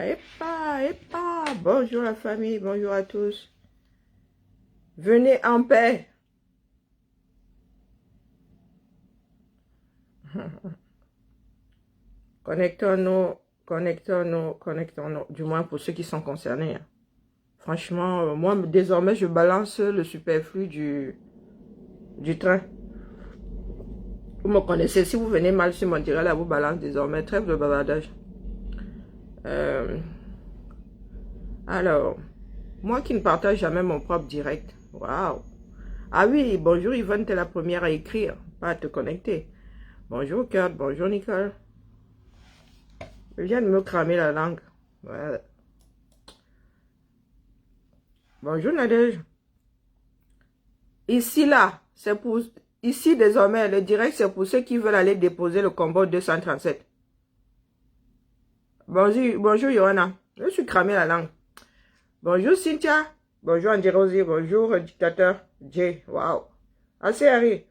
Epa. Bonjour la famille, bonjour à tous. Venez en paix. Connectons-nous. Du moins pour ceux qui sont concernés. Franchement, moi, désormais, je balance le superflu du train. Vous me connaissez, si vous venez mal sur mon direct, là, vous balance désormais. Trêve de bavardage. Alors, moi qui ne partage jamais mon propre direct. Waouh. Ah oui, bonjour Yvonne, t'es la première à écrire, pas à te connecter. Bonjour Kurt, bonjour Nicole. Je viens de me cramer la langue. Voilà. Bonjour Nadège. Ici, là, c'est pour... Ici, désormais, le direct, c'est pour ceux qui veulent aller déposer le combo 237. Bonjour Johanna. Je suis cramé la langue. Bonjour Cynthia. Bonjour Andy Rosy. Bonjour dictateur J. Waouh. Assez Harry.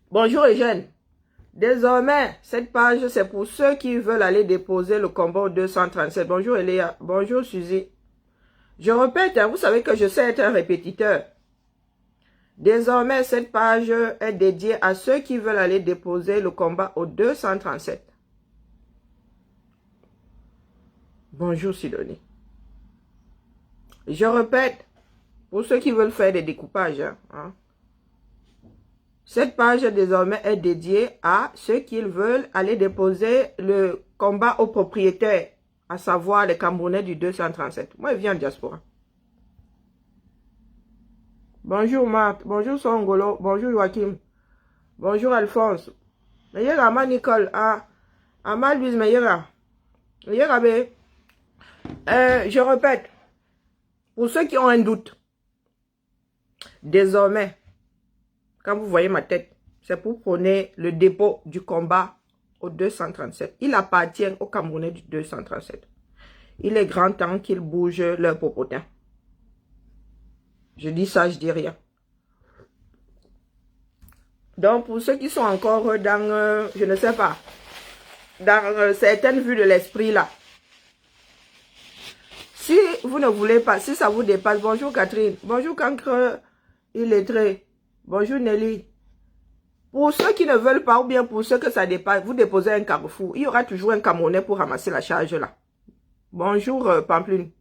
Bonjour Eugène. Désormais, cette page, c'est pour ceux qui veulent aller déposer le combo 237. Bonjour Eléa. Bonjour Suzy. Je répète, hein, vous savez que je sais être un répétiteur. Désormais, cette page est dédiée à ceux qui veulent aller déposer le combat au 237. Bonjour Sidonie. Je répète, pour ceux qui veulent faire des découpages, hein, cette page désormais est dédiée à ceux qui veulent aller déposer le combat aux propriétaires, à savoir les Camerounais du 237. Moi, je viens de diaspora. Bonjour Marthe, bonjour Songolo, bonjour Joachim, bonjour Alphonse. Meilleur Ama Nicole, Ama Louise Meilleur. Je répète, pour ceux qui ont un doute, désormais, quand vous voyez ma tête, c'est pour prôner le dépôt du combat au 237. Il appartient aux Camerounais du 237. Il est grand temps qu'ils bougent leur popotin. Je dis ça, je dis rien. Donc, pour ceux qui sont encore dans, je ne sais pas, dans certaines vues de l'esprit là, si vous ne voulez pas, si ça vous dépasse, bonjour Catherine, bonjour Cancre illettré, bonjour Nelly. Pour ceux qui ne veulent pas, ou bien pour ceux que ça dépasse, vous déposez un carrefour, il y aura toujours un Camerounais pour ramasser la charge là. Bonjour Pamplune,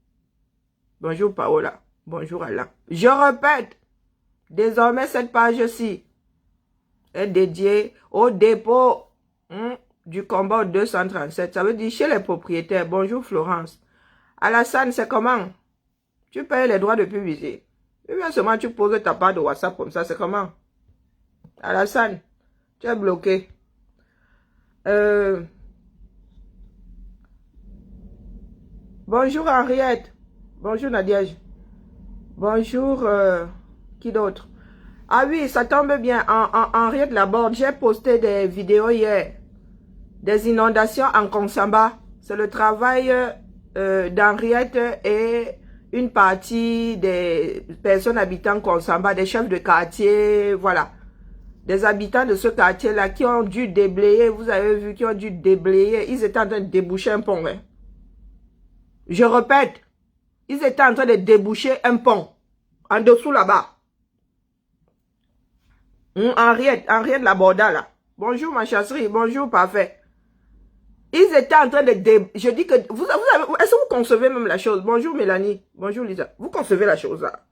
bonjour Paola. Bonjour Alain. Je répète, désormais cette page-ci est dédiée au dépôt du combat 237. Ça veut dire chez les propriétaires. Bonjour Florence. Alassane, c'est comment? Tu payes les droits de publicité. Et bien seulement tu poses ta part de WhatsApp comme ça, c'est comment? Alassane, tu es bloqué. Bonjour Henriette. Bonjour Nadiège. Bonjour, qui d'autre? Ah oui, ça tombe bien. Henriette Laborde, j'ai posté des vidéos hier. Des inondations en Konsamba. C'est le travail d'Henriette et une partie des personnes habitant Konsamba, des chefs de quartier, voilà. Des habitants de ce quartier-là qui ont dû déblayer, vous avez vu, qui ont dû déblayer. Ils étaient en train de déboucher un pont. Hein. Je répète. Ils étaient en train de déboucher un pont. En dessous là-bas. Henriette Laborda là. Bonjour ma chasserie. Bonjour parfait. Ils étaient en train de je dis que vous avez, est-ce que vous concevez même la chose? Bonjour Mélanie. Bonjour Lisa. Vous concevez la chose là?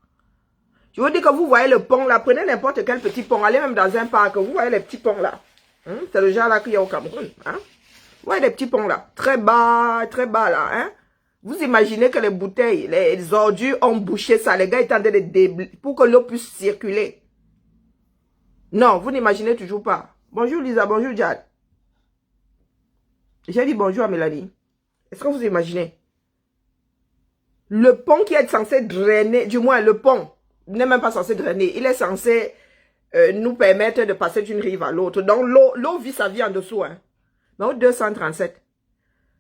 Je vous dis que vous voyez le pont là. Prenez n'importe quel petit pont. Allez même dans un parc. Vous voyez les petits ponts là. C'est le genre là qu'il y a au Cameroun. Hein? Vous voyez les petits ponts là. Très bas là. Hein? Vous imaginez que les bouteilles, les ordures ont bouché ça. Les gars étaient en train de déblayer pour que l'eau puisse circuler. Non, vous n'imaginez toujours pas. Bonjour Lisa, bonjour Jad. J'ai dit bonjour à Mélanie. Est-ce que vous imaginez? Le pont qui est censé drainer, du moins le pont n'est même pas censé drainer. Il est censé nous permettre de passer d'une rive à l'autre. Donc l'eau vit sa vie en dessous. Hein. Mais au 237.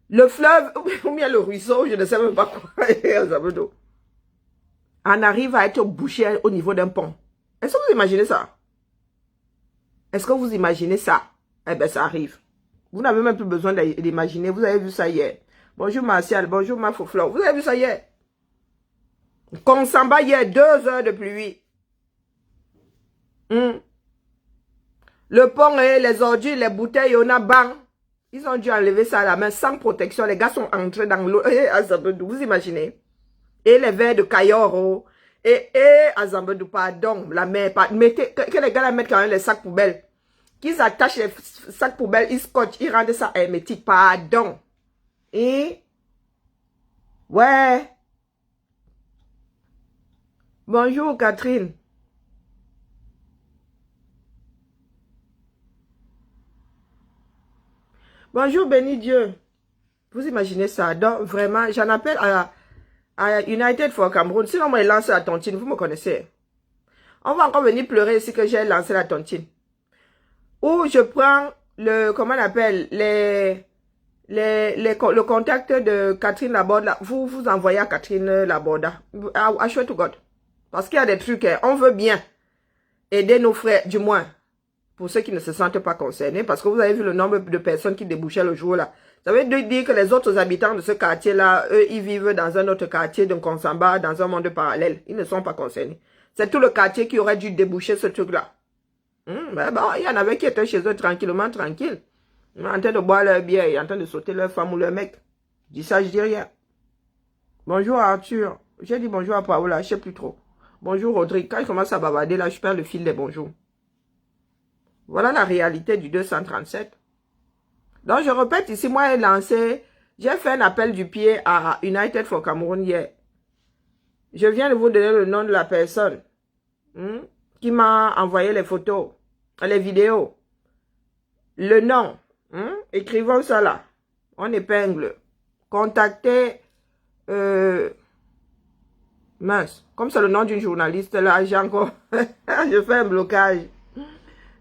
Le fleuve, ou bien le ruisseau, je ne sais même pas quoi, on arrive à être bouché au niveau d'un pont. Est-ce que vous imaginez ça? Est-ce que vous imaginez ça? Eh bien, ça arrive. Vous n'avez même plus besoin d'imaginer. Vous avez vu ça hier. Bonjour Martial, bonjour Mafouflor. Vous avez vu ça hier? Consamba hier, 2 heures de pluie. Le pont et les ordures, les bouteilles, on a bang. Ils ont dû enlever ça à la main sans protection. Les gars sont entrés dans l'eau. Vous imaginez? Et les verres de Kayoro. Et Azambedou, pardon, la mer. Mettez, que les gars la mettent quand même les sacs poubelles. Qu'ils attachent les sacs poubelles, ils scotchent, ils rendent ça hermétique. Pardon. Et ouais. Bonjour Catherine. Bonjour béni Dieu. Vous imaginez ça? Donc vraiment, j'en appelle à United for Cameroun. Sinon, moi, je lance la tontine. Vous me connaissez. On va encore venir pleurer ici que j'ai lancé la tontine. Ou je prends le, comment on appelle, le contact de Catherine Laborda. Vous envoyez à Catherine Laborda. I swear to God. Parce qu'il y a des trucs, on veut bien aider nos frères, du moins, pour ceux qui ne se sentent pas concernés. Parce que vous avez vu le nombre de personnes qui débouchaient le jour là. Ça veut dire que les autres habitants de ce quartier-là, eux, ils vivent dans un autre quartier de Konsamba, dans un monde parallèle. Ils ne sont pas concernés. C'est tout le quartier qui aurait dû déboucher ce truc-là. Ben bon, il y en avait qui étaient chez eux tranquillement, tranquilles. En train de boire leur bière et en train de sauter leur femme ou leur mec. Je dis ça, je dis rien. Bonjour Arthur. J'ai dit bonjour à Paola, je ne sais plus trop. Bonjour Rodrigue. Quand il commence à bavarder, là, je perds le fil des bonjours. Voilà la réalité du 237. Donc, je répète ici, moi, j'ai fait un appel du pied à United for Cameroun hier. Je viens de vous donner le nom de la personne qui m'a envoyé les photos, les vidéos. Le nom. Écrivons ça là. On épingle. Contactez... mince. Comme c'est le nom d'une journaliste là, j'ai encore... je fais un blocage.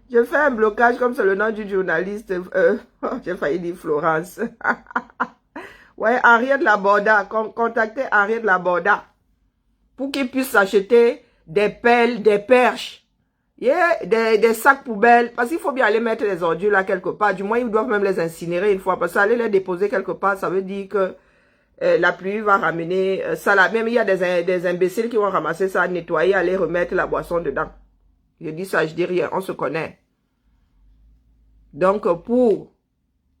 Je fais un blocage comme c'est le nom du journaliste. J'ai failli dire Florence. Ouais, Henriette Laborda. Contactez Henriette Laborda. Pour qu'il puisse acheter des pelles, des perches. Des sacs poubelles. Parce qu'il faut bien aller mettre les ordures là quelque part. Du moins, ils doivent même les incinérer une fois. Parce que aller les déposer quelque part, ça veut dire que la pluie va ramener ça là. Même il y a des imbéciles qui vont ramasser ça, nettoyer, aller remettre la boisson dedans. Je dis ça, je dis rien, on se connaît. Donc, pour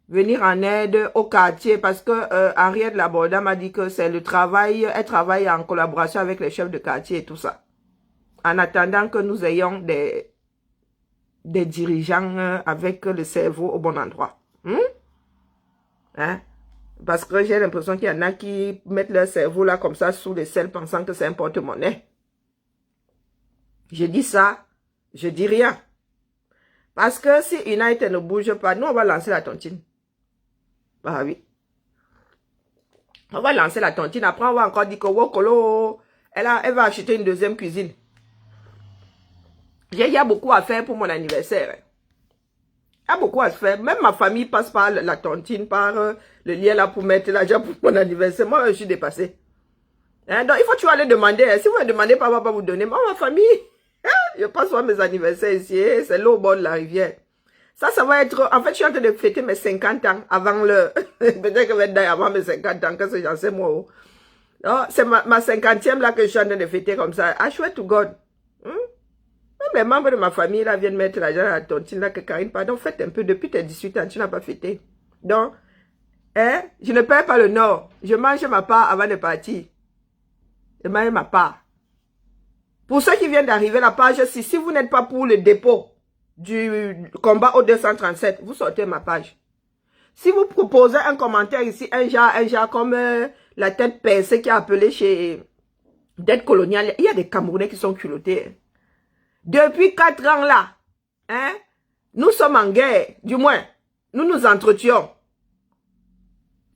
venir en aide au quartier, parce que Henriette Laborda m'a dit que c'est le travail, elle travaille en collaboration avec les chefs de quartier et tout ça. En attendant que nous ayons des dirigeants avec le cerveau au bon endroit. Parce que j'ai l'impression qu'il y en a qui mettent leur cerveau là comme ça sous les selles pensant que c'est un porte-monnaie. Je dis ça. Je dis rien. Parce que si United ne bouge pas, nous, on va lancer la tontine. Ah oui. On va lancer la tontine. Après, on va encore dire que Wokolo, elle va acheter une deuxième cuisine. Il y a beaucoup à faire pour mon anniversaire. Il y a beaucoup à faire. Même ma famille passe par la tontine, par le lien là pour mettre l'argent pour mon anniversaire. Moi, je suis dépassée. Donc, il faut toujours aller demander. Si vous ne demandez pas, on va pas vous donner. Moi, ma famille... Je passe souvent mes anniversaires ici, c'est l'eau au bord de la rivière. Ça va être... En fait, je suis en train de fêter mes 50 ans avant le... Peut-être que je vais être avant mes 50 ans, que j'en sais moi. C'est ma 50e là que je suis en train de fêter comme ça. I swear to God. Même les membres de ma famille là viennent mettre l'argent à la tontine là que Karine, pardon, faites un peu. Depuis tes 18 ans, tu n'as pas fêté. Donc, je ne perds pas le nord. Je mange ma part avant de partir. Je mange ma part. Pour ceux qui viennent d'arriver, la page 6, si vous n'êtes pas pour le dépôt du combat au 237, vous sortez ma page. Si vous proposez un commentaire ici, un genre comme la tête percée qui a appelé chez dette coloniale, il y a des Camerounais qui sont culottés. Depuis 4 ans là, nous sommes en guerre, du moins, nous nous entretuons.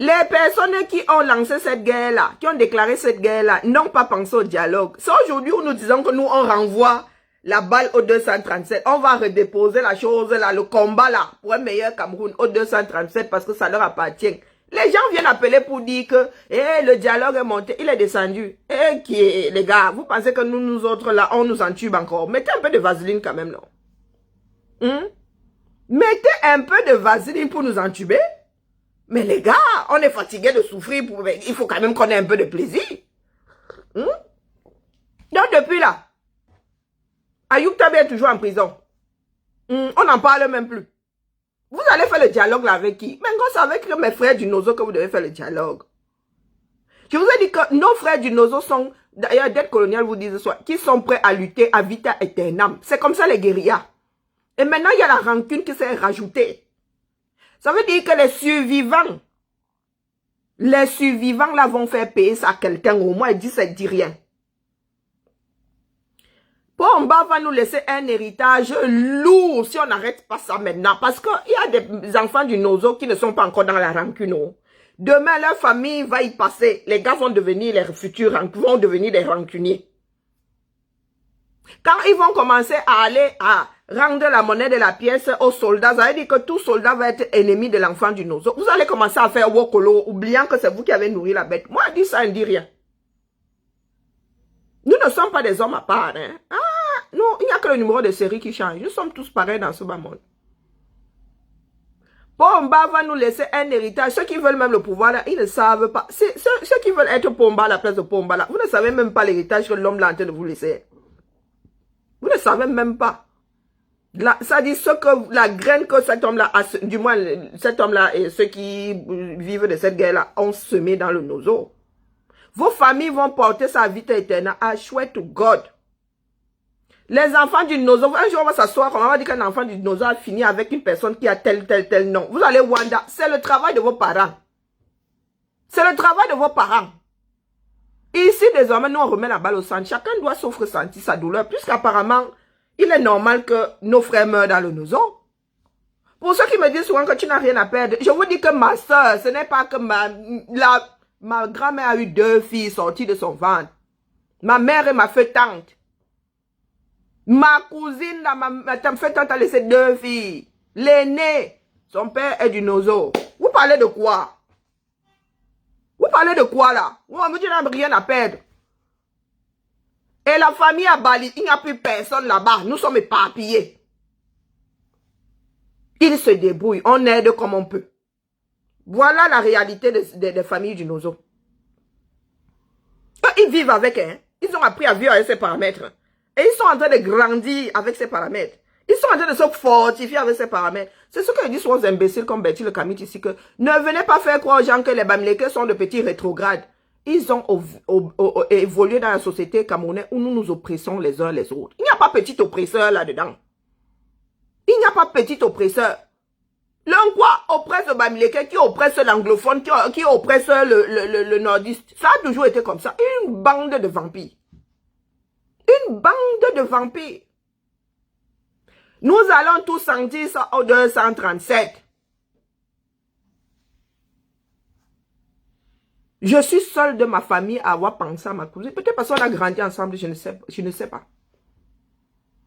Les personnes qui ont lancé cette guerre-là, qui ont déclaré cette guerre-là, n'ont pas pensé au dialogue. C'est aujourd'hui où nous disons que nous, on renvoie la balle au 237. On va redéposer la chose là, le combat là, pour un meilleur Cameroun au 237 parce que ça leur appartient. Les gens viennent appeler pour dire que le dialogue est monté, il est descendu. Les gars, vous pensez que nous autres là, on nous entube encore. Mettez un peu de vaseline quand même, non? Mettez un peu de vaseline pour nous entuber. Mais les gars, on est fatigué de souffrir. Il faut quand même qu'on ait un peu de plaisir. Donc depuis là, Ayoub Tabi est toujours en prison. On n'en parle même plus. Vous allez faire le dialogue là avec qui? Mais c'est avec mes frères du Nozo que vous devez faire le dialogue. Je vous ai dit que nos frères du Nozo sont, d'ailleurs, dette coloniale vous disent soit, qui sont prêts à lutter à vita aeternam. C'est comme ça les guérillas. Et maintenant, il y a la rancune qui s'est rajoutée. Ça veut dire que les survivants là vont faire payer ça à quelqu'un, au moins, ils disent, ça ne dit rien. Pomba va nous laisser un héritage lourd si on n'arrête pas ça maintenant. Parce qu'il y a des enfants du Nozo qui ne sont pas encore dans la rancune. Demain, leur famille va y passer. Les gars vont devenir les futurs, vont devenir des rancuniers. Quand ils vont commencer à aller à rendre la monnaie de la pièce aux soldats, ça veut dire que tout soldat va être ennemi de l'enfant du Nozo. Vous allez commencer à faire wokolo, oubliant que c'est vous qui avez nourri la bête. Moi, je dis ça, je ne dis rien. Nous ne sommes pas des hommes à part. Hein? Ah, non, il n'y a que le numéro de série qui change. Nous sommes tous pareils dans ce bas monde. Pomba va nous laisser un héritage. Ceux qui veulent même le pouvoir, là, ils ne savent pas. Ceux qui veulent être Pomba à la place de Pomba, là, vous ne savez même pas l'héritage que l'homme là est en train de vous laisser. Vous ne savez même pas. Là, ça dit ce que la graine que cet homme-là, du moins cet homme-là et ceux qui vivent de cette guerre-là ont semé dans le Nozo. Vos familles vont porter sa vie éternelle. I swear to God. Les enfants du Nozo, un jour on va s'asseoir, on va dire qu'un enfant du Nozo a fini avec une personne qui a tel nom. Vous allez Wanda, c'est le travail de vos parents. C'est le travail de vos parents. Ici, désormais, nous on remet la balle au centre. Chacun doit sauf ressentir sa douleur, puisqu'apparemment, il est normal que nos frères meurent dans le Nozo. Pour ceux qui me disent souvent que tu n'as rien à perdre, je vous dis que ma soeur, ce n'est pas que ma grand-mère a eu 2 filles sorties de son ventre. Ma mère et ma feu-tante. Ma cousine, ma feu-tante a laissé 2 filles. L'aînée, son père est du Nozo. Vous parlez de quoi? Vous parlez de quoi là? Moi, je n'ai rien à perdre. Et la famille à Bali, il n'y a plus personne là-bas. Nous sommes éparpillés. Ils se débrouillent. On aide comme on peut. Voilà la réalité des familles du Nozo. Eux, ils vivent avec, hein. Ils ont appris à vivre avec ces paramètres. Et ils sont en train de grandir avec ces paramètres. Ils sont en train de se fortifier avec ces paramètres. C'est ce que je dis souvent aux imbéciles comme Betty le Kamit ici, que ne venez pas faire croire aux gens que les Bamileke sont de petits rétrogrades. Ils ont évolué dans la société camerounaise où nous nous oppressons les uns les autres. Il n'y a pas petit oppresseur là-dedans. Il n'y a pas petit oppresseur. L'un quoi oppresse le Bamileke, qui oppresse l'anglophone, qui oppresse le nordiste. Ça a toujours été comme ça. Une bande de vampires. Une bande de vampires. Nous allons tous sentir ça au 237. Je suis seule de ma famille à avoir pensé à ma cousine. Peut-être parce qu'on a grandi ensemble, je ne sais pas.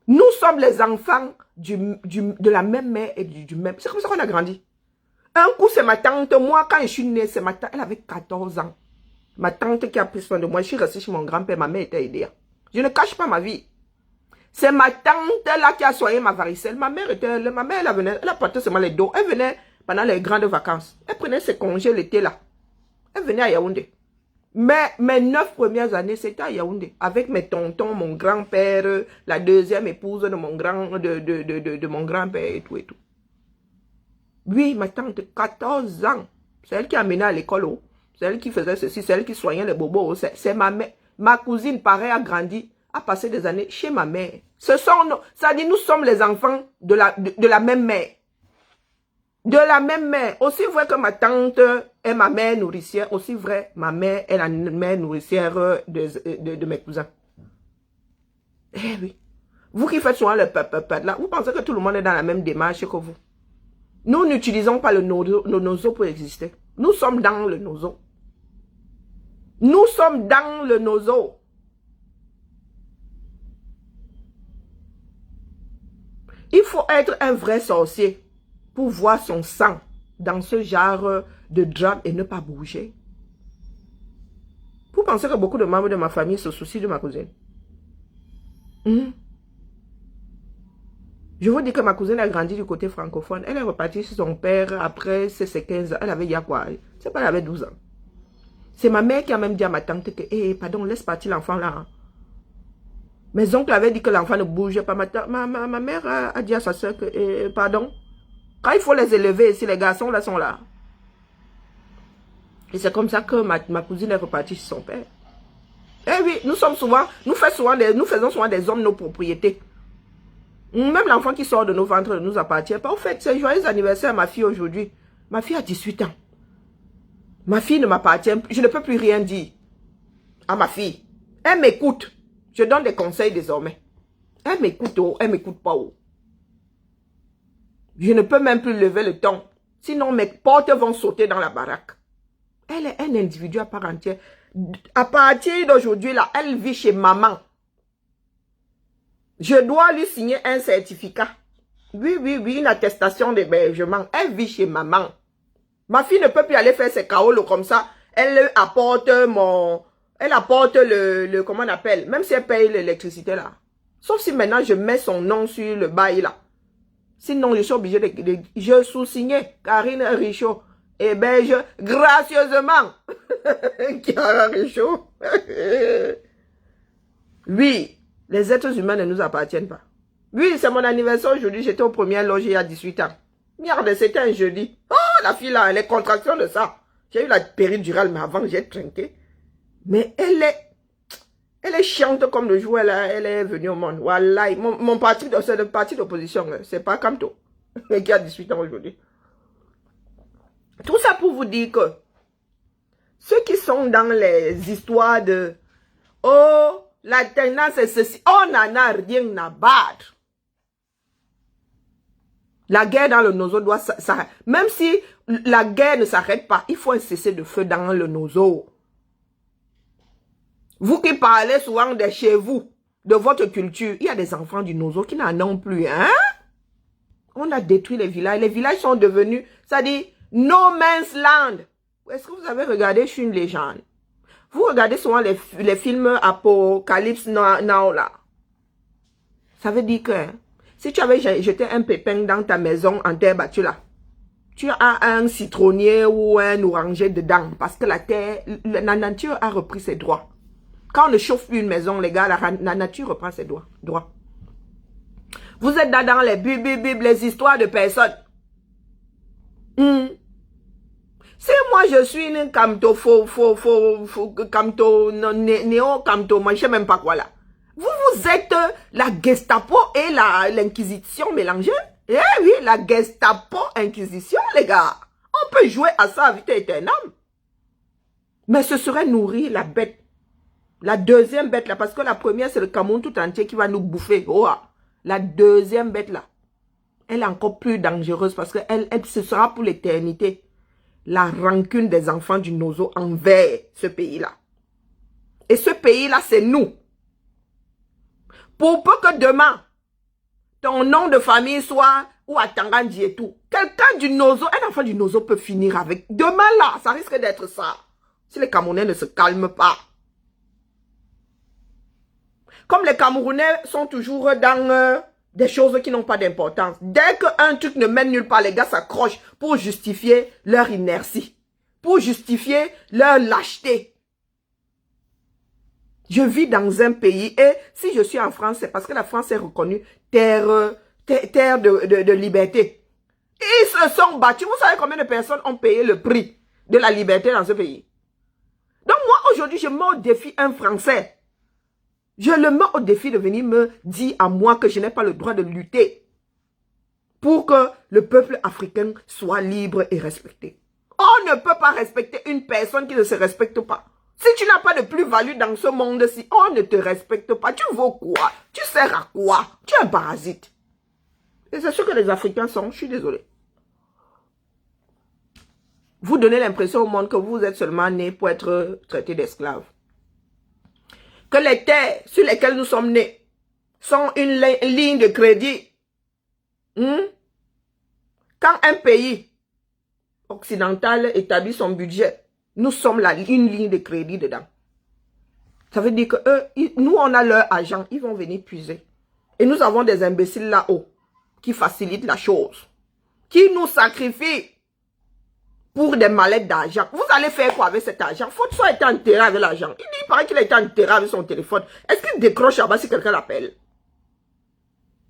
Nous sommes les enfants de la même mère et du même. C'est comme ça qu'on a grandi. Un coup, c'est ma tante. Moi, quand je suis née, c'est ma tante. Elle avait 14 ans. Ma tante qui a pris soin de moi. Je suis restée chez mon grand-père. Ma mère était aidée. Je ne cache pas ma vie. C'est ma tante là qui a soigné ma varicelle. Ma mère, elle venait, elle a porté seulement les dos. Elle venait pendant les grandes vacances. Elle prenait ses congés l'été là. Elle venait à Yaoundé. Mais mes 9 premières années, c'était à Yaoundé. Avec mes tontons, mon grand-père, la deuxième épouse de mon grand-père et tout et tout. Oui, ma tante, 14 ans. C'est elle qui a mené à l'école. Oh. C'est elle qui faisait ceci, c'est elle qui soignait les bobos. C'est ma mère. Ma cousine, pareil, a grandi, a passé des années chez ma mère. Ça dit, nous sommes les enfants de la même mère. De la même mère. Aussi vrai que ma tante est ma mère nourricière, aussi vrai, ma mère est la mère nourricière de mes cousins. Eh oui. Vous qui faites souvent le là, vous pensez que tout le monde est dans la même démarche que vous. Nous n'utilisons pas le nozo pour exister. Nous sommes dans le nozo. Nous sommes dans le nozo. Il faut être un vrai sorcier pour voir son sang dans ce genre de drame et ne pas bouger. Vous pensez que beaucoup de membres de ma famille se soucient de ma cousine? Je vous dis que ma cousine a grandi du côté francophone. Elle est repartie chez son père après ses 15 ans. Elle avait il y a quoi? C'est pas, elle avait 12 ans. C'est ma mère qui a même dit à ma tante que, pardon, laisse partir l'enfant là. Hein. Mes oncles avaient dit que l'enfant ne bougeait pas. Ma mère a dit à sa soeur que, pardon, quand il faut les élever, si les garçons là sont là. Et c'est comme ça que ma cousine est repartie chez son père. Eh oui, nous faisons souvent des hommes nos propriétés. Même l'enfant qui sort de nos ventres ne nous appartient pas. Au fait, c'est joyeux anniversaire à ma fille aujourd'hui. Ma fille a 18 ans. Ma fille ne m'appartient plus. Je ne peux plus rien dire à ma fille. Elle m'écoute. Je donne des conseils désormais. Elle m'écoute ou elle m'écoute pas. Oh. Je ne peux même plus lever le ton. Sinon, mes portes vont sauter dans la baraque. Elle est un individu à part entière. À partir d'aujourd'hui, là, elle vit chez maman. Je dois lui signer un certificat. Oui, une attestation d'hébergement. Elle vit chez maman. Ma fille ne peut plus aller faire ses kaolos comme ça. Elle apporte comment on appelle, même si elle paye l'électricité là. Sauf si maintenant je mets son nom sur le bail là. Sinon, je suis obligée je sous-signer Karine Richaud. Héberge gracieusement. Karine Richaud. Oui. Les êtres humains ne nous appartiennent pas. Oui, c'est mon anniversaire aujourd'hui. J'étais au premier logis à 18 ans. Merde, c'était un jeudi. Oh, la fille là, les contractions de ça. J'ai eu la péridurale, mais avant, j'ai trinqué. Mais elle est chiante comme le jour, elle est venue au monde. Voilà, mon parti, c'est le parti d'opposition. C'est pas Kamto, qui a 18 ans aujourd'hui. Tout ça pour vous dire que ceux qui sont dans les histoires de « Oh, la tendance est ceci. On n'en a rien à battre. » La guerre dans le Nozo doit s'arrêter. Même si la guerre ne s'arrête pas, il faut un cessez-le-feu dans le Nozo. Vous qui parlez souvent de chez vous, de votre culture, il y a des enfants du Nozo qui n'en ont plus. Hein? On a détruit les villages. Les villages sont devenus, ça dit, no man's land. Est-ce que vous avez regardé Je suis une légende? Vous regardez souvent les films Apocalypse Now là. Ça veut dire que si tu avais jeté un pépin dans ta maison en terre battue là, tu as un citronnier ou un oranger dedans parce que la nature a repris ses droits. Quand on ne chauffe plus une maison, les gars, la nature reprend ses droits. Vous êtes dans les histoires de personnes. Si moi je suis une Kamto, Kamto, néo-Kamto, moi je sais même pas quoi là. Vous êtes la Gestapo et l'Inquisition mélangée. Eh oui, la Gestapo, Inquisition, les gars. On peut jouer à ça à vitesse éternelle. Mais ce serait nourrir la bête. La deuxième bête là, parce que la première c'est le Cameroun tout entier qui va nous bouffer. Oh, la deuxième bête là, elle est encore plus dangereuse parce que ce sera pour l'éternité. La rancune des enfants du Nozo envers ce pays-là. Et ce pays-là, c'est nous. Pour peu que demain, ton nom de famille soit ou à Tangandji et tout, quelqu'un du Nozo, un enfant du Nozo peut finir avec. Demain là, ça risque d'être ça. Si les Camerounais ne se calment pas. Comme les Camerounais sont toujours dans des choses qui n'ont pas d'importance. Dès qu'un truc ne mène nulle part, les gars s'accrochent pour justifier leur inertie. Pour justifier leur lâcheté. Je vis dans un pays et si je suis en France, c'est parce que la France est reconnue terre de liberté. Ils se sont battus. Vous savez combien de personnes ont payé le prix de la liberté dans ce pays? Donc moi, aujourd'hui, je mets au défi un Français. Je le mets au défi de venir me dire à moi que je n'ai pas le droit de lutter pour que le peuple africain soit libre et respecté. On ne peut pas respecter une personne qui ne se respecte pas. Si tu n'as pas de plus-value dans ce monde-ci, on ne te respecte pas. Tu vaux quoi? Tu sers à quoi? Tu es un parasite. Et c'est ce que les Africains sont. Je suis désolée. Vous donnez l'impression au monde que vous êtes seulement nés pour être traités d'esclaves. Que les terres sur lesquelles nous sommes nés sont une ligne de crédit. Quand un pays occidental établit son budget, nous sommes une ligne de crédit dedans. Ça veut dire que nous, on a leur argent, ils vont venir puiser. Et nous avons des imbéciles là-haut qui facilitent la chose, qui nous sacrifient pour des mallettes d'argent. Vous allez faire quoi avec cet argent? Faut soit être enterré avec l'argent. Il paraît qu'il a été enterré avec son téléphone. Est-ce qu'il décroche là-bas si quelqu'un l'appelle?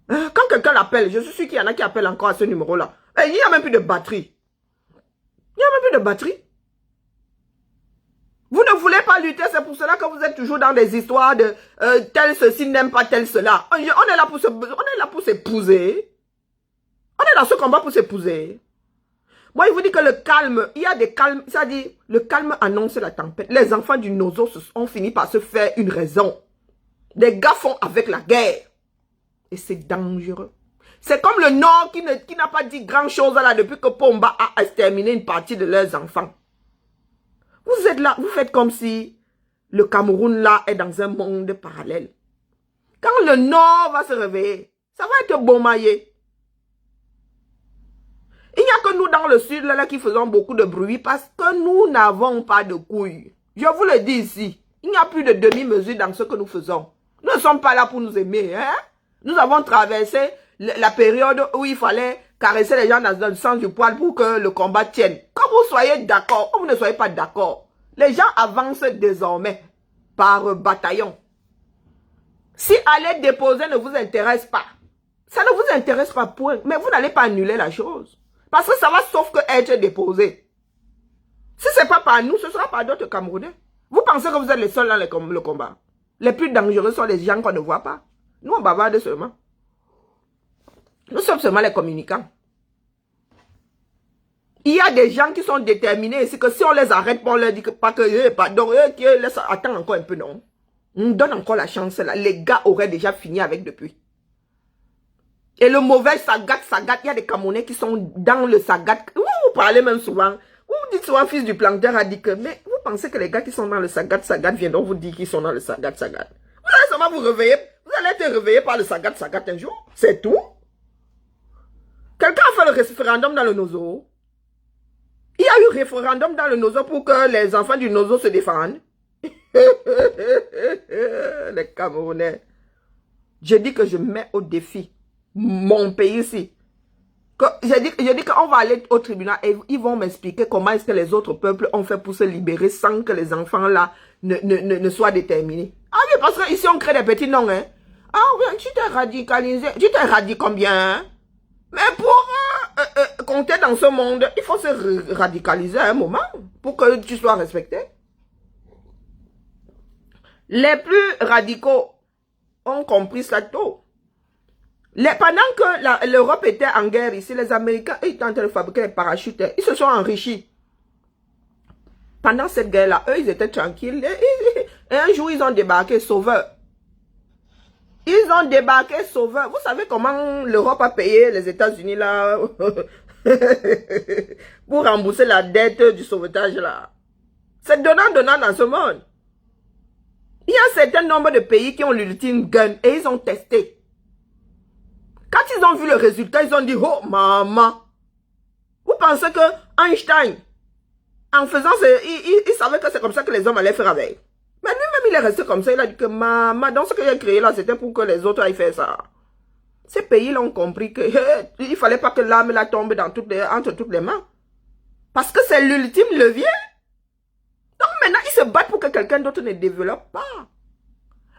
Quand quelqu'un l'appelle, je suis sûr qu'il y en a qui appellent encore à ce numéro-là. Il n'y a même plus de batterie. Il n'y a même plus de batterie. Vous ne voulez pas lutter, c'est pour cela que vous êtes toujours dans des histoires de tel ceci n'aime pas tel cela. On est là pour s'épouser. On est dans ce combat pour s'épouser. Moi, il vous dit que le calme, il y a des calmes, c'est-à-dire, le calme annonce la tempête. Les enfants du Nozo ont fini par se faire une raison. Des gars font avec la guerre. Et c'est dangereux. C'est comme le Nord qui n'a pas dit grand-chose là depuis que Pomba a exterminé une partie de leurs enfants. Vous êtes là, vous faites comme si le Cameroun là est dans un monde parallèle. Quand le Nord va se réveiller, ça va être bon maillé. Il n'y a que nous dans le sud là qui faisons beaucoup de bruit parce que nous n'avons pas de couilles. Je vous le dis ici, il n'y a plus de demi-mesure dans ce que nous faisons. Nous ne sommes pas là pour nous aimer. Hein? Nous avons traversé la période où il fallait caresser les gens dans le sens du poil pour que le combat tienne. Quand vous soyez d'accord, ou vous ne soyez pas d'accord, les gens avancent désormais par bataillon. Si aller déposer ne vous intéresse pas, ça ne vous intéresse pas, point. Mais vous n'allez pas annuler la chose. Parce que ça va sauf que être déposé. Si ce n'est pas par nous, ce sera par d'autres Camerounais. Vous pensez que vous êtes les seuls dans le combat. Les plus dangereux sont les gens qu'on ne voit pas. Nous, on bavarde seulement. Nous sommes seulement les communicants. Il y a des gens qui sont déterminés ici que si on les arrête, on leur dit que pas que, pardon, attends encore un peu, non. On donne encore la chance là. Les gars auraient déjà fini avec depuis. Et le mauvais Sagat, il y a des Camerounais qui sont dans le Sagat. Vous parlez même souvent. Vous dites souvent, fils du planteur a dit que, mais vous pensez que les gars qui sont dans le Sagat viendront vous dire qu'ils sont dans le Sagat. Vous allez seulement vous réveiller. Vous allez être réveillé par le Sagat un jour. C'est tout. Quelqu'un a fait le référendum dans le Nozo. Il y a eu référendum dans le Nozo pour que les enfants du Nozo se défendent. Les Camerounais. Je dis que je mets au défi mon pays ici. Je dis qu'on va aller au tribunal et ils vont m'expliquer comment est-ce que les autres peuples ont fait pour se libérer sans que les enfants là ne soient déterminés. Ah oui, parce qu'ici on crée des petits noms. Hein. Ah oui, tu t'es radicalisé. Tu t'es radicalisé combien? Hein? Mais pour compter dans ce monde, il faut se radicaliser à un moment pour que tu sois respecté. Les plus radicaux ont compris ça tôt. Pendant que l'Europe était en guerre ici, les Américains étaient en train de fabriquer des parachutes. Ils se sont enrichis. Pendant cette guerre-là, eux, ils étaient tranquilles. Et un jour, ils ont débarqué sauveurs. Ils ont débarqué sauveurs. Vous savez comment l'Europe a payé les États-Unis là pour rembourser la dette du sauvetage là. C'est donnant dans ce monde. Il y a un certain nombre de pays qui ont l'ultime gun et ils ont testé. Quand ils ont vu le résultat, ils ont dit, oh maman, vous pensez que Einstein, en faisant il savait que c'est comme ça que les hommes allaient faire avec. Mais lui-même, il est resté comme ça. Il a dit que maman, dans ce qu'il a créé là, c'était pour que les autres aillent faire ça. Ces pays-là ont compris qu'il ne fallait pas que l'âme la tombe entre toutes les mains. Parce que c'est l'ultime levier. Donc maintenant, ils se battent pour que quelqu'un d'autre ne développe pas.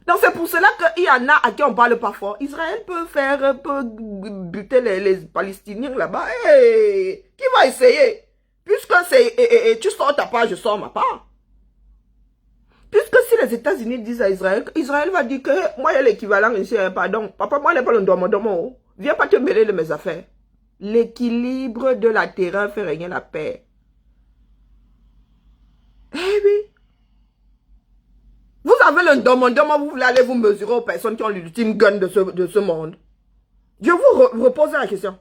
Donc c'est pour cela qu'il y en a à qui on ne parle pas fort. Israël peut buter les Palestiniens là-bas. Hey, qui va essayer? Puisque c'est tu sors ta part, je sors ma part. Puisque si les États-Unis disent à Israël, Israël va dire que moi il y a l'équivalent ici, pardon, papa, moi je n'ai pas le domo. Viens pas te mêler de mes affaires. L'équilibre de la terreur fait régner la paix. Eh oui. Vous avez le domo, vous voulez aller vous mesurer aux personnes qui ont l'ultime gun de ce monde. Je vous repose la question.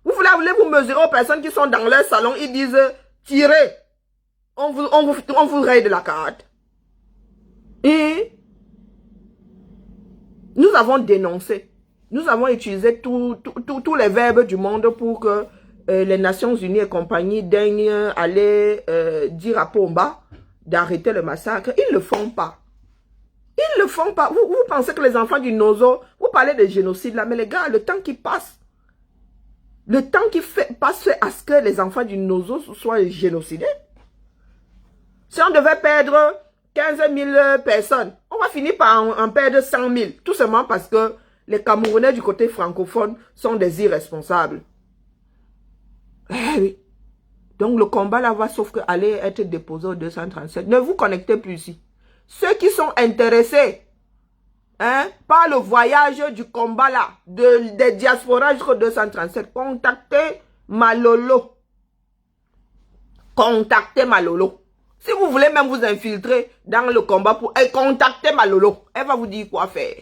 Vous voulez vous mesurer aux personnes qui sont dans leur salon, ils disent, tirez, on vous raye de la carte. Et nous avons dénoncé, nous avons utilisé tous les verbes du monde pour que les Nations Unies et compagnie daignent aller dire à Pomba d'arrêter le massacre. Ils ne le font pas. Ils ne le font pas. Vous pensez que les enfants du Nozo, vous parlez de génocide là, mais les gars, le temps qui passe, Le temps qui passe à ce que les enfants du Nozo soient génocidés. Si on devait perdre 15 000 personnes, on va finir par en perdre 100 000. Tout simplement parce que les Camerounais du côté francophone sont des irresponsables. Eh oui. Donc le combat là va sauf que aller être déposé au 237. Ne vous connectez plus ici. Ceux qui sont intéressés par le voyage du combat là, des diasporas jusqu'au 237, contactez Malolo. Contactez Malolo. Si vous voulez même vous infiltrer dans le combat, contactez Malolo. Elle va vous dire quoi faire.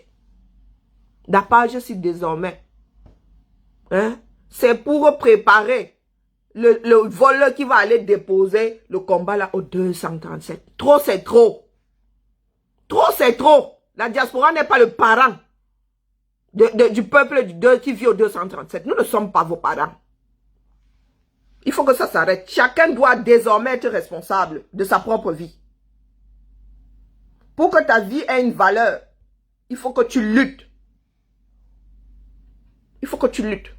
La page si désormais, c'est pour préparer le vol qui va aller déposer le combat là au 237. Trop c'est trop. Trop c'est trop. La diaspora n'est pas le parent du peuple qui vit au 237. Nous ne sommes pas vos parents. Il faut que ça s'arrête. Chacun doit désormais être responsable de sa propre vie. Pour que ta vie ait une valeur, il faut que tu luttes. Il faut que tu luttes.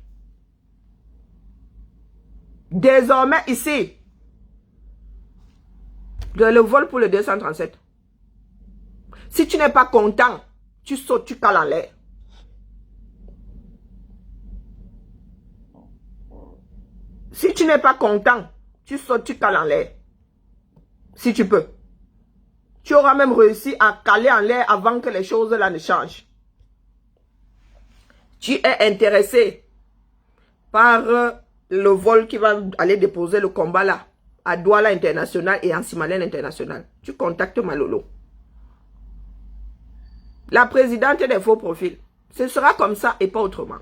Désormais, ici, le vol pour le 237. Si tu n'es pas content, tu sautes, tu cales en l'air. Si tu n'es pas content, tu sautes, tu cales en l'air. Si tu peux. Tu auras même réussi à caler en l'air avant que les choses là ne changent. Tu es intéressé par le vol qui va aller déposer le combat là à Douala International et en Simalène International. Tu contactes Malolo. La présidente des faux profils. Ce sera comme ça et pas autrement.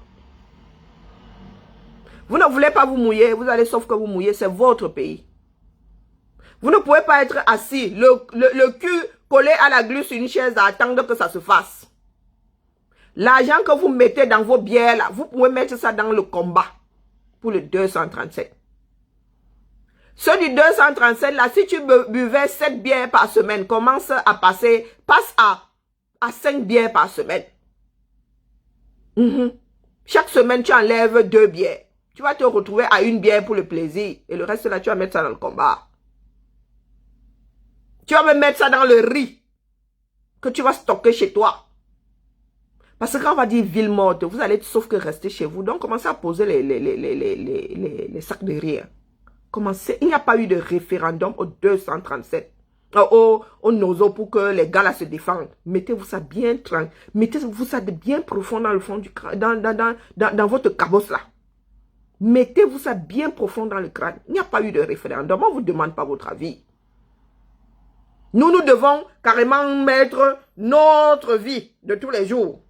Vous ne voulez pas vous mouiller, vous allez sauf que vous mouillez, c'est votre pays. Vous ne pouvez pas être assis, le cul collé à la glu sur une chaise à attendre que ça se fasse. L'argent que vous mettez dans vos bières là, vous pouvez mettre ça dans le combat pour le 237. Ceux du 237 là, si tu buvais 7 bières par semaine, commence à passer, passe à 5 bières par semaine. Chaque semaine, tu enlèves 2 bières. Tu vas te retrouver à 1 bière pour le plaisir. Et le reste là, tu vas mettre ça dans le combat. Tu vas me mettre ça dans le riz que tu vas stocker chez toi. Parce que quand on va dire ville morte, vous allez sauf que rester chez vous. Donc, commencez à poser les sacs de riz. Commencez. Il n'y a pas eu de référendum au 237. Au Nozo pour que les gars là se défendent. Mettez-vous ça bien tranquille. Mettez-vous ça bien profond dans le fond du crâne. Dans votre cabosse là. Mettez-vous ça bien profond dans le crâne. Il n'y a pas eu de référendum. On ne vous demande pas votre avis. Nous devons carrément mettre notre vie de tous les jours.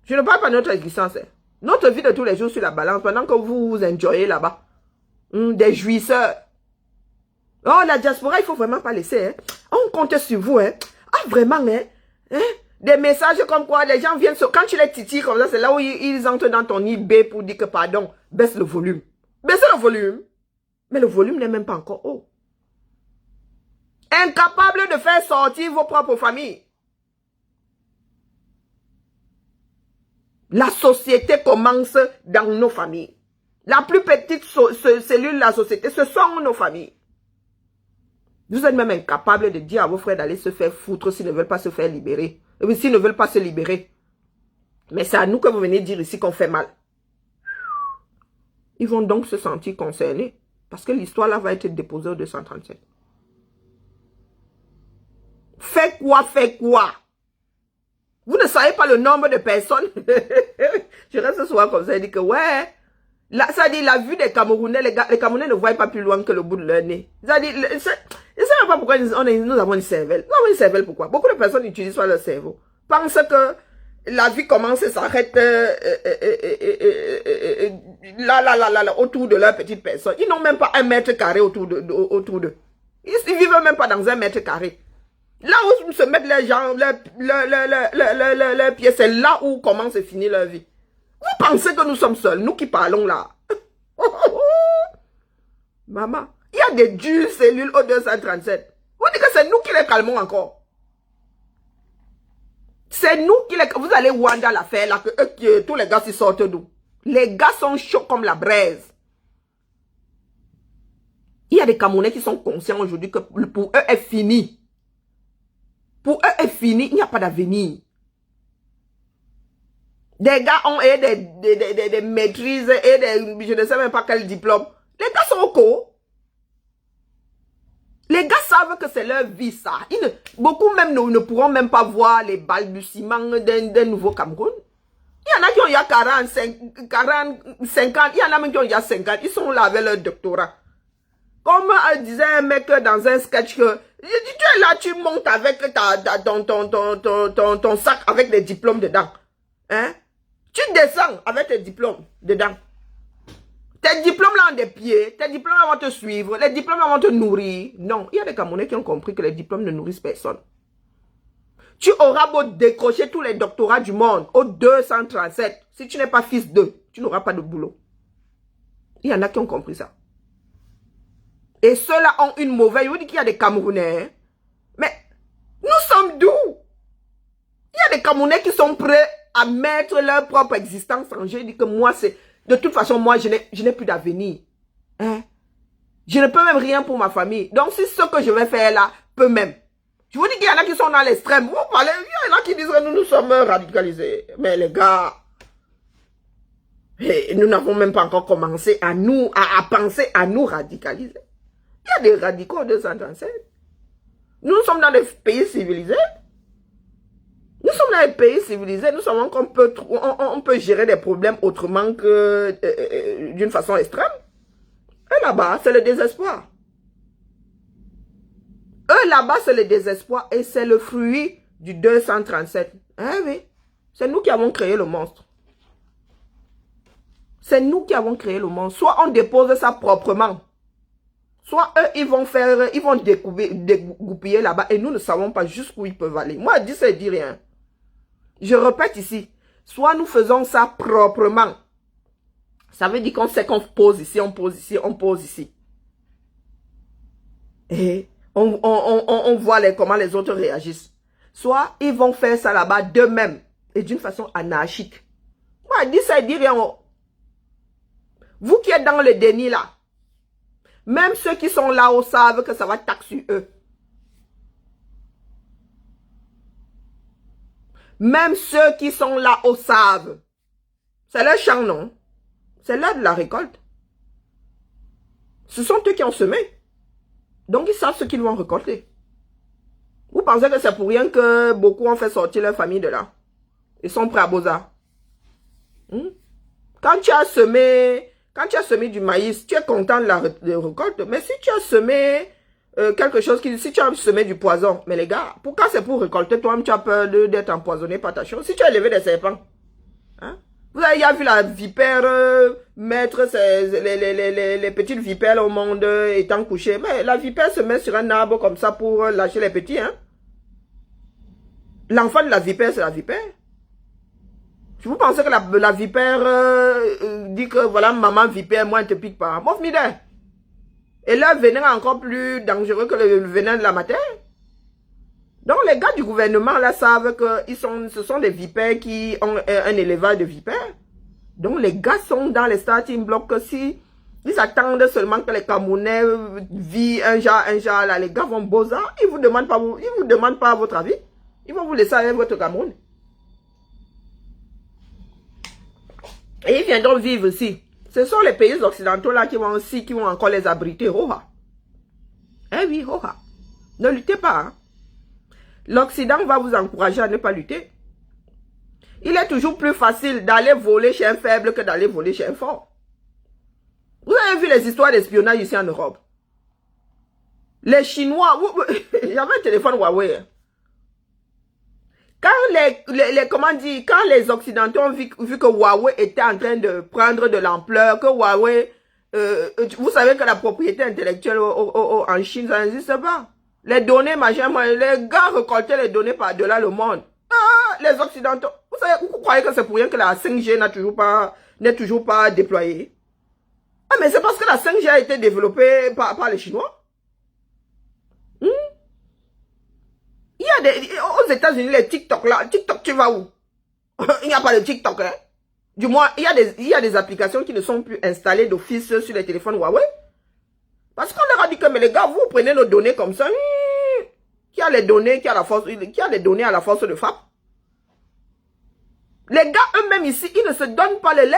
Je ne parle pas de notre existence. Notre vie de tous les jours sur la balance pendant que vous vous enjoyez là-bas. Des jouisseurs. Oh, la diaspora, il ne faut vraiment pas laisser. On compte sur vous. Ah, vraiment. Des messages comme quoi les gens viennent... Quand tu les titilles comme ça, c'est là où ils entrent dans ton IB pour dire que pardon, baisse le volume. Baissez le volume. Mais le volume n'est même pas encore haut. Incapable de faire sortir vos propres familles. La société commence dans nos familles. La plus petite cellule de la société, ce sont nos familles. Vous êtes même incapable de dire à vos frères d'aller se faire foutre s'ils ne veulent pas se faire libérer. S'ils ne veulent pas se libérer. Mais c'est à nous que vous venez dire ici qu'on fait mal. Ils vont donc se sentir concernés. Parce que l'histoire là va être déposée au 237. Faites quoi, faites quoi? Vous ne savez pas le nombre de personnes. Je reste souvent comme ça et dis que ouais. Là, ça dit la vue des Camerounais, les Camerounais ne voient pas plus loin que le bout de leur nez. Ça dit, je ne sais pas pourquoi nous avons une cervelle. Nous avons une cervelle pourquoi? Beaucoup de personnes n'utilisent pas leur cerveau. Pensent que la vie commence et s'arrête là, autour de leur petite personne. Ils n'ont même pas 1 mètre carré autour d'eux. Ils vivent même pas dans 1 mètre carré. Là où se mettent les gens, leurs pieds, c'est là où commence et finit leur vie. Vous pensez que nous sommes seuls, nous qui parlons là? Maman, il y a des dures cellules au 237. Vous dites que c'est nous qui les calmons encore. C'est nous qui les... Vous allez Wanda l'affaire là, que tous les gars s'y sortent d'où? Les gars sont chauds comme la braise. Il y a des Camerounais qui sont conscients aujourd'hui que pour eux est fini. Pour eux est fini, il n'y a pas d'avenir. Des gars ont des maîtrises et des, je ne sais même pas quel diplôme. Les gars sont au co. Les gars savent que c'est leur vie, ça. Beaucoup même ne pourront même pas voir les balbutiements d'un nouveau Cameroun. Il y en a qui ont il y a 40, 50, il y en a même qui ont il y a 50. Ils sont là avec leur doctorat. Comme disait un mec dans un sketch que, tu es là, tu montes avec ton sac avec des diplômes dedans. Hein? Tu descends avec tes diplômes dedans. Tes diplômes là ont des pieds, tes diplômes là vont te suivre, les diplômes là vont te nourrir. Non, il y a des Camerounais qui ont compris que les diplômes ne nourrissent personne. Tu auras beau décrocher tous les doctorats du monde au 237. Si tu n'es pas fils d'eux, tu n'auras pas de boulot. Il y en a qui ont compris ça. Et ceux-là ont une mauvaise... Je vous dis qu'il y a des Camerounais. Hein? Mais nous sommes d'où? Il y a des Camerounais qui sont prêts à mettre leur propre existence en jeu. Je dis que moi, c'est... De toute façon, moi, je n'ai plus d'avenir. Hein? Je ne peux même rien pour ma famille. Donc, si ce que je vais faire là, peut même. Je vous dis qu'il y en a qui sont dans l'extrême. Vous parlez, il y en a qui disent que nous sommes radicalisés. Mais les gars, nous n'avons même pas encore commencé à penser à nous radicaliser. Il y a des radicaux de 237. Nous sommes dans des pays civilisés. Nous sommes dans des pays civilisés. Nous savons qu'on peut gérer des problèmes autrement que d'une façon extrême. Et là-bas, c'est le désespoir. Eux, là-bas, c'est le désespoir et c'est le fruit du 237. Ah oui, c'est nous qui avons créé le monstre. C'est nous qui avons créé le monstre. Soit on dépose ça proprement, soit eux, ils vont dégoupiller là-bas et nous ne savons pas jusqu'où ils peuvent aller. Moi, je dis ça et dis rien. Je répète ici, soit nous faisons ça proprement. Ça veut dire qu'on sait qu'on pose ici, on pose ici, on pose ici. Et on voit comment les autres réagissent. Soit ils vont faire ça là-bas d'eux-mêmes et d'une façon anarchique. Moi, je dis ça et dis rien. Vous qui êtes dans le déni là, même ceux qui sont là-haut savent que ça va taxer eux. Même ceux qui sont là-haut savent. C'est leur champ, non? C'est l'heure de la récolte. Ce sont eux qui ont semé. Donc, ils savent ce qu'ils vont récolter. Vous pensez que c'est pour rien que beaucoup ont fait sortir leur famille de là? Ils sont prêts à Boza. Quand tu as semé du maïs, tu es content de la récolte. Mais si tu as semé quelque chose si tu as semé du poison, mais les gars, pourquoi c'est pour récolter? Toi-même, tu as peur d'être empoisonné par ta chose. Si tu as élevé des serpents, hein? Vous avez déjà vu la vipère mettre les petites vipères au monde étant couchées. Mais la vipère se met sur un arbre comme ça pour lâcher les petits. Hein? L'enfant de la vipère, c'est la vipère. Si vous pensez que la vipère dit que voilà, maman vipère, moi, elle ne te pique pas. Mouf mide. Et leur venin est encore plus dangereux que le venin de la matière. Donc, les gars du gouvernement, là, savent que ce sont des vipères qui ont un élevage de vipères. Donc, les gars sont dans les starting blocks que si ils attendent seulement que les Camerounais vivent un genre, là, les gars vont bosa. Ils vous demandent pas votre avis. Ils vont vous laisser avec votre Cameroun. Et ils viendront vivre ici. Ce sont les pays occidentaux, là, qui vont encore les abriter. Oha. Eh oui, oha. Ne luttez pas, hein. L'Occident va vous encourager à ne pas lutter. Il est toujours plus facile d'aller voler chez un faible que d'aller voler chez un fort. Vous avez vu les histoires d'espionnage ici en Europe? Les Chinois, j'avais un téléphone Huawei. Quand les Occidentaux ont vu que Huawei était en train de prendre de l'ampleur, que Huawei, vous savez que la propriété intellectuelle en Chine, ça n'existe pas. Les données, machin, les gars récoltaient les données par-delà le monde. Ah, les Occidentaux. Vous croyez que c'est pour rien que la 5G n'est toujours pas déployée? Ah, mais c'est parce que la 5G a été développée par les Chinois. Il y a aux États-Unis, les TikTok là. TikTok, tu vas où? Il n'y a pas de TikTok, hein? Du moins, il y a des applications qui ne sont plus installées d'office sur les téléphones Huawei. Parce qu'on leur a dit que, mais les gars, vous prenez nos données comme ça. Qui a les données, qui a les données à la force de frappe? Les gars eux-mêmes ici, ils ne se donnent pas les lait.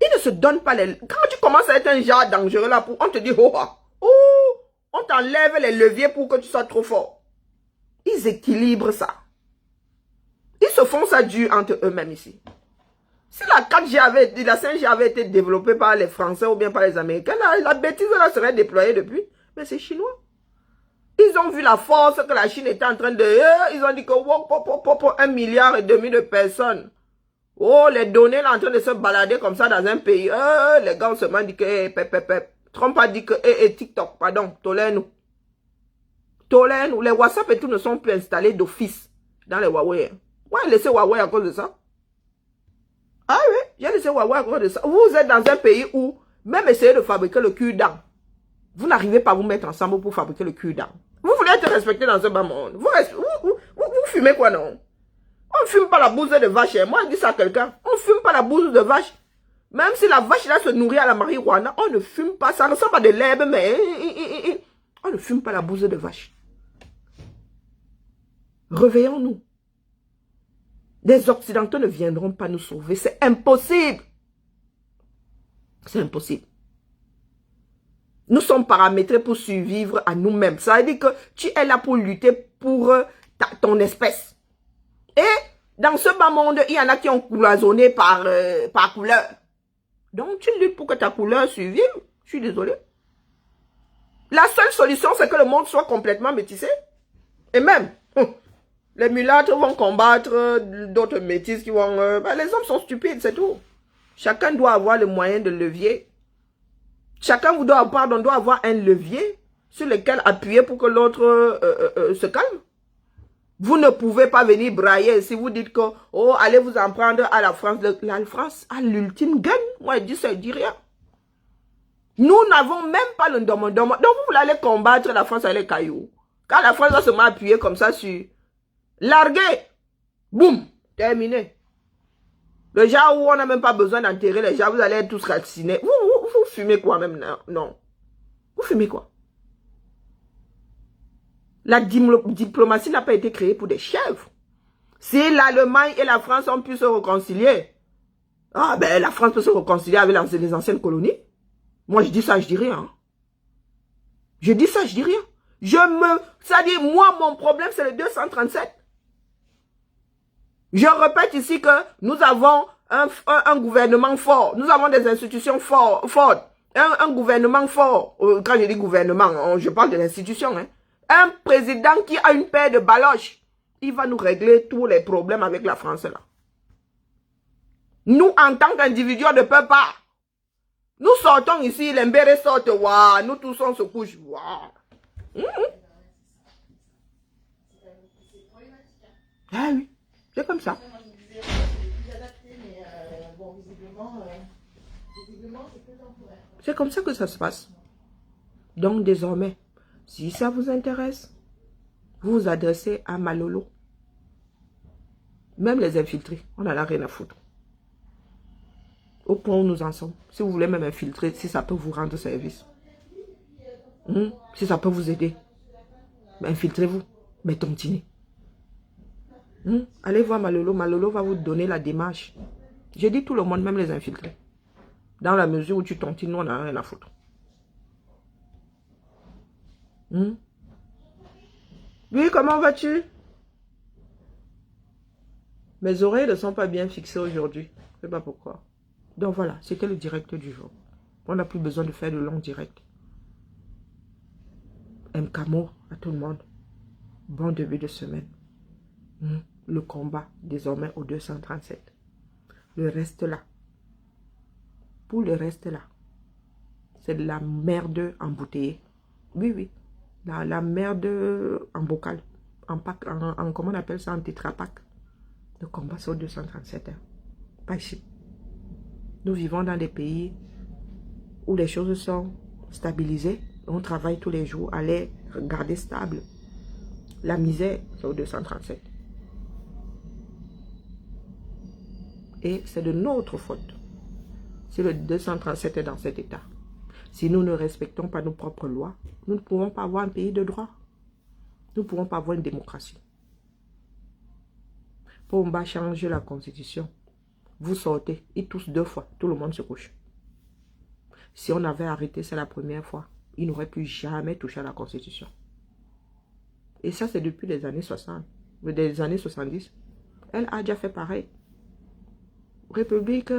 Ils ne se donnent pas les... Quand tu commences à être un genre dangereux là, on te dit, on t'enlève les leviers pour que tu sois trop fort. Ils équilibrent ça. Ils se font ça dur entre eux-mêmes ici. Si la 4G la 5G avait été développée par les Français ou bien par les Américains, la bêtise là serait déployée depuis. Mais c'est chinois. Ils ont vu la force que la Chine était en train de... Ils ont dit que 1,5 milliard de personnes. Oh, les données là en train de se balader comme ça dans un pays. Les gars ont seulement dit que... Trump a dit que... TikTok, pardon, tolère-nous. Tolère-nous. Les WhatsApp et tout ne sont plus installés d'office dans les Huawei. Ouais, laissez Huawei à cause de ça. Ah oui, j'ai laissé Huawei à cause de ça. Vous êtes dans un pays où, même essayer de fabriquer le cul-dent, vous n'arrivez pas à vous mettre ensemble pour fabriquer le cul-dent. Vous voulez être respecté dans ce bas monde. Vous fumez quoi, non? On ne fume pas la bouse de vache. Moi, je dis ça à quelqu'un. On ne fume pas la bouse de vache. Même si la vache là se nourrit à la marijuana, on ne fume pas. Ça ressemble à de l'herbe, mais on ne fume pas la bouse de vache. Réveillons-nous. Les Occidentaux ne viendront pas nous sauver. C'est impossible. C'est impossible. Nous sommes paramétrés pour survivre à nous-mêmes. Ça veut dire que tu es là pour lutter pour ton espèce. Et dans ce bas monde, il y en a qui ont cloisonné par couleur. Donc tu luttes pour que ta couleur survive. Je suis désolé. La seule solution, c'est que le monde soit complètement métissé. Et même, les mulâtres vont combattre d'autres métis qui vont... les hommes sont stupides, c'est tout. Chacun doit avoir le moyen de levier. Chacun doit avoir un levier sur lequel appuyer pour que l'autre se calme. Vous ne pouvez pas venir brailler si vous dites que, oh, allez vous en prendre à la France. La France a l'ultime gagne. Moi, je dis ça, je dis rien. Nous n'avons même pas le domodoma. Donc, vous voulez aller combattre la France avec les cailloux. Quand la France va se mettre à appuyer comme ça sur... Larguer. Boum. Terminé. Le genre où on n'a même pas besoin d'enterrer les gens, vous allez être tous racinés. Vous fumez quoi même? Non. Vous fumez quoi? La diplomatie n'a pas été créée pour des chèvres. Si l'Allemagne et la France ont pu se réconcilier, la France peut se réconcilier avec les anciennes colonies. Moi, je dis ça, je dis rien. Je dis ça, je dis rien. C'est-à-dire, moi, mon problème, c'est le 237. Je répète ici que nous avons un gouvernement fort. Nous avons des institutions fortes. Un gouvernement fort. Quand je dis gouvernement, je parle de l'institution. Hein. Un président qui a une paire de baloches. Il va nous régler tous les problèmes avec la France là. Nous, en tant qu'individus, on ne peut pas. Nous sortons ici, les mbérés sortent, waouh, nous tous on se couche, waouh. Ah oui, c'est comme ça. C'est comme ça que ça se passe. Donc désormais, si ça vous intéresse, vous vous adressez à Malolo. Même les infiltrés, on n'en a rien à foutre. Au point où nous en sommes. Si vous voulez même infiltrer, si ça peut vous rendre service. Si ça peut vous aider. Infiltrez-vous. Mais tontinez. Allez voir Malolo. Malolo va vous donner la démarche. J'ai dit tout le monde, même les infiltrés. Dans la mesure où tu tontines, nous on n'a rien à foutre. Oui, comment vas-tu? Mes oreilles ne sont pas bien fixées aujourd'hui. Je ne sais pas pourquoi. Donc voilà, c'était le direct du jour. On n'a plus besoin de faire de longs directs. MKMO à tout le monde. Bon début de semaine. Le combat désormais au 237. Le reste là. Pour le reste là. C'est de la merde embouteillée. Oui, oui. La merde en bocal. En pack, comment on appelle ça, en tétrapack. Le combat c'est au 237. Pas ici. Nous vivons dans des pays où les choses sont stabilisées. On travaille tous les jours à les garder stables. La misère, c'est au 237. Et c'est de notre faute si le 237 est dans cet état. Si nous ne respectons pas nos propres lois, nous ne pouvons pas avoir un pays de droit. Nous ne pouvons pas avoir une démocratie. Pour on va changer la constitution, vous sortez, ils toussent 2 fois, tout le monde se couche. Si on avait arrêté ça la première fois, ils n'auraient plus jamais touché à la constitution. Et ça, c'est depuis les années 60, des années 70. Elle a déjà fait pareil. République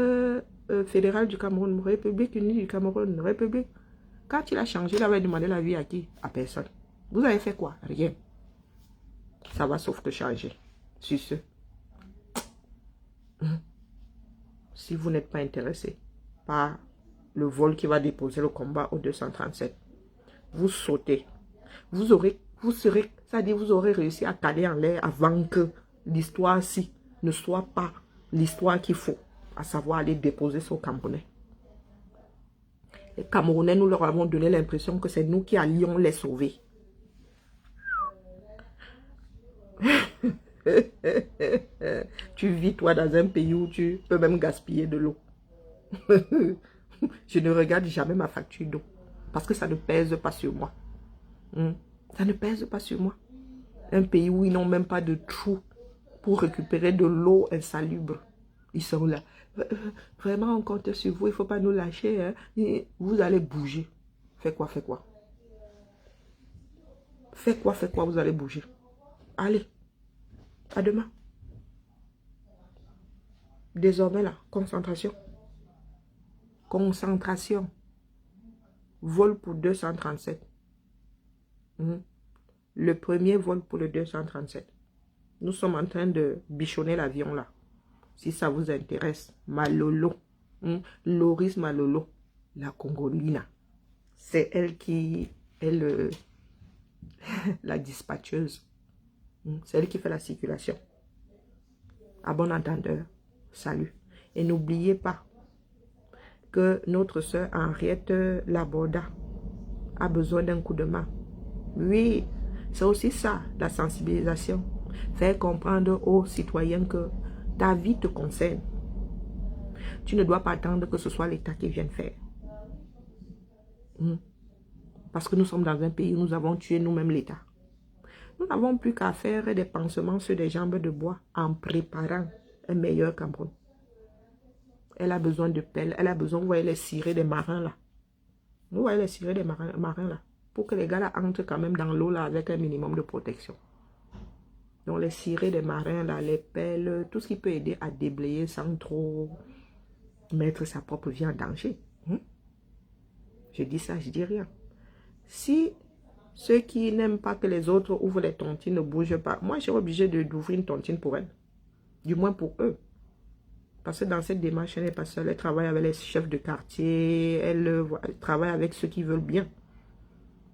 fédérale du Cameroun, République unie du Cameroun, République. Quand il a changé, il avait demandé la vie à qui? À personne. Vous avez fait quoi? Rien. Ça va sauf que changer. Sur ce. Si vous n'êtes pas intéressé par le vol qui va déposer le combat au 237, vous sautez. Vous aurez réussi à caler en l'air avant que l'histoire-ci ne soit pas l'histoire qu'il faut, à savoir aller déposer ça aux Camerounais. Les Camerounais, nous leur avons donné l'impression que c'est nous qui allions les sauver. Tu vis, toi, dans un pays où tu peux même gaspiller de l'eau. Je ne regarde jamais ma facture d'eau parce que ça ne pèse pas sur moi. Ça ne pèse pas sur moi. Un pays où ils n'ont même pas de trou pour récupérer de l'eau insalubre. Ils sont là. Vraiment, on compte sur vous. Il ne faut pas nous lâcher. Hein. Vous allez bouger. Faites quoi, faites quoi? Faites quoi, vous allez bouger. Allez. À demain. Désormais là, concentration. Concentration. Vol pour 237. Le premier vol pour le 237. Nous sommes en train de bichonner l'avion là. Si ça vous intéresse, Malolo. Loris Malolo. La Congolina. C'est elle qui est la dispatcheuse. C'est elle qui fait la circulation. À bon entendeur, salut. Et n'oubliez pas que notre soeur Henriette Laborda a besoin d'un coup de main. Oui, c'est aussi ça, la sensibilisation. Faire comprendre aux citoyens que ta vie te concerne. Tu ne dois pas attendre que ce soit l'État qui vienne faire. Parce que nous sommes dans un pays où nous avons tué nous-mêmes l'État. Nous n'avons plus qu'à faire des pansements sur des jambes de bois en préparant un meilleur Cameroun. Elle a besoin de pelles, elle a besoin, vous voyez les cirés des marins là. Vous voyez les cirés des marins là. Pour que les gars là entrent quand même dans l'eau là avec un minimum de protection. Donc les cirés des marins là, les pelles, tout ce qui peut aider à déblayer sans trop mettre sa propre vie en danger. Je dis ça, je dis rien. Si ceux qui n'aiment pas que les autres ouvrent les tontines ne bougent pas, moi je suis obligée d'ouvrir une tontine pour elles. Du moins pour eux. Parce que dans cette démarche, elle n'est pas seule. Elle travaille avec les chefs de quartier. Elle travaille avec ceux qui veulent bien.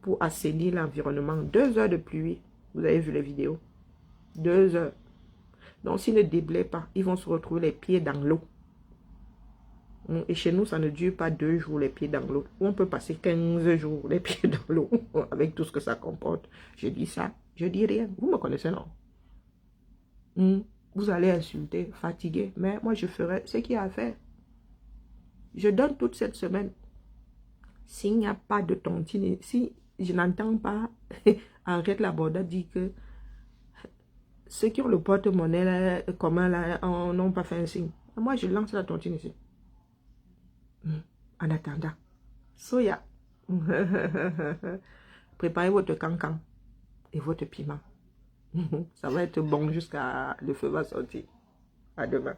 Pour assainir l'environnement. 2 heures de pluie. Vous avez vu les vidéos. 2 heures. Donc s'ils ne déblaient pas, ils vont se retrouver les pieds dans l'eau. Et chez nous, ça ne dure pas 2 jours les pieds dans l'eau. On peut passer 15 jours les pieds dans l'eau. Avec tout ce que ça comporte. Je dis ça. Je dis rien. Vous me connaissez, non? Vous allez insulter, fatiguer. Mais moi, je ferai ce qu'il y a à faire. Je donne toute cette semaine. S'il n'y a pas de tontine, si je n'entends pas Henriette Laborda dire que ceux qui ont le porte-monnaie commun là, n'ont pas fait un signe. Moi, je lance la tontine ici. En attendant. Soya. Préparez votre cancan et votre piment. Ça va être bon jusqu'à le feu va sortir. À demain.